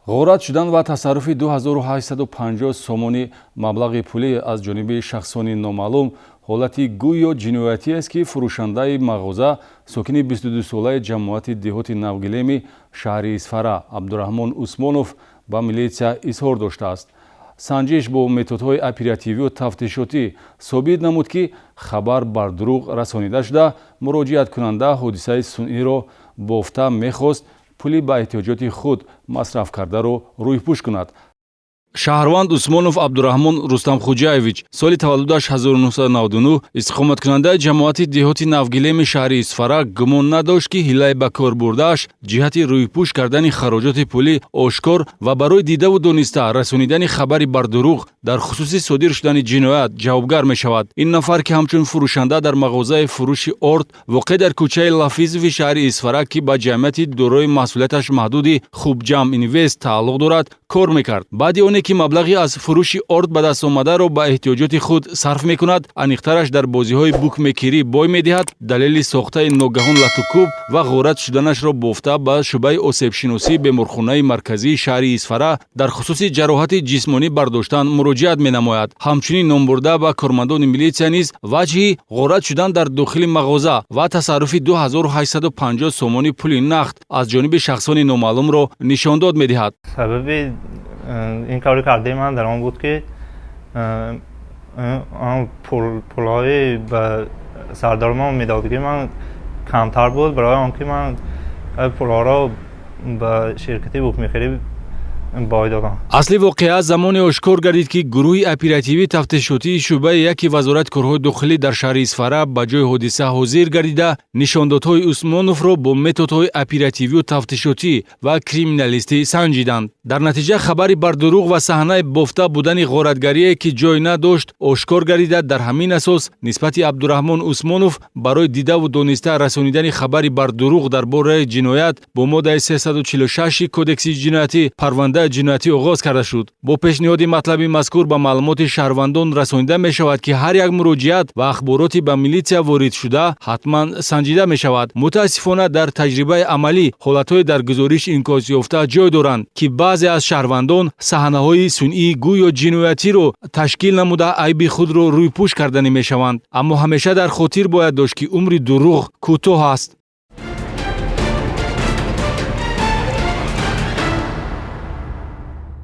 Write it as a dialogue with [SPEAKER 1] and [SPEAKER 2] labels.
[SPEAKER 1] ғорат шудан ва тасарруфи 2850 сомони маблағи пулӣ аз ҷониби шахсони номаълум ҳолати гӯё ҷиноятӣ аст, ки фурӯшандаи мағоза сокини 22-солаи ҷамоати деҳоти Навгилеми шаҳри Исфара Абдураҳмон Усмонов ба милитсия изҳор доштааст. санҷиш бо методҳои оперативию тафтишотӣ собит намуд, ки хабар бар дурӯғ расонида шуда, муроҷиаткунанда ҳодисаи сунъиро бофта мехост пули ба эҳтиёҷоти худ масраф кардаро рӯйпӯш кунад. шаҳрванд Усмонов Абдураҳмон Рустамхоҷаевич соли таваллудаш 1999 истиқоматкунандаи ҷамоати деҳоти Навгилеми шаҳри Исфара гумон надошт, ки ҳилаи ба кор бурдааш ҷиҳати рӯйпӯш кардани хароҷоти пулӣ ошкор ва барои дидаву дониста расонидани хабари бар дурӯғ дар хусуси содир шудани ҷиноят ҷавобгар мешавад. Ин нафар, ки ҳамчун фурӯшанда дар мағозаи фурӯши орд воқеъ дар кӯчаи Лафизови шаҳри Исфара, ки ба ҷамъияти дорои маҳсулияташ маҳдуди Хубҷам Инвест тааллуқ дорад, кор мекард. Баъди оне ки маблағи аз фурӯши орд ба дастомадаро ба эҳтиёҷоти худ сарф мекунад, аниқтараш дар бозиҳои букмекерӣ бой медиҳад, далели сохтаи ногаҳон латукуб ва ғорат шуданашро бофта ба шуъбаи осебшиносии беморхонаи марказии шаҳри Исфара дар хусуси ҷароҳати ҷисмонӣ бардоштан муроҷиат менамояд. ҳамчунин номбурда ба кормандони милитсия низ ваҷҳи ғорат шудан дар дохили мағоза ва тасарруфи 2850 сомони пули нақд аз ҷониби шахсони номаълумро нишондод медиҳад.
[SPEAKER 2] این کاری کرده من در آن بود که پولهای به سردار ما میداد که من کمتر بود، برای آنکه من پولها را به شرکتی بوکمیخری بای دادم.
[SPEAKER 1] اصلی واقعه زمانی اشکار گردید که گروه اپراتیوی تفتیشاتی شعبه یکی وزارت کارهای داخلی در شهر اسفاره به جای حادثه حاضر گردیده نشاندادهای عثمانوف را با متدهای اپراتیوی و تفتیشاتی و کریمینالیستی سنجیدند. در نتیجه خبری بر دروغ و صحنه بافته بودن غارتگری که جای نداشت اشکار گردیده. در همین اساس نسبت عبدالرحمن عثمانوف برای دیده و دانسته رسانیدن خبری بر دروغ درباره جنایت با ماده 346 کدکس جنایتی پرونده جنایتی آغاز کرده شد. با پیشنهاد مطلبی مذکور به معلومات شهروندان رسانیده می شود که هر یک مراجعت و اخباراتی به میلیسیا وارد شده حتما سنجیده می شود. متاسفانه در تجربه عملی حالتهای در گزارش انعکاس یافته جای دارند که بعضی از شهروندان صحنه‌های صنعی گویا جنایتی را تشکیل نموده عیب خود را رویپوش کردن می شوند. اما همیشه در خاطر باید داشت که عمر دروغ کوتاه است.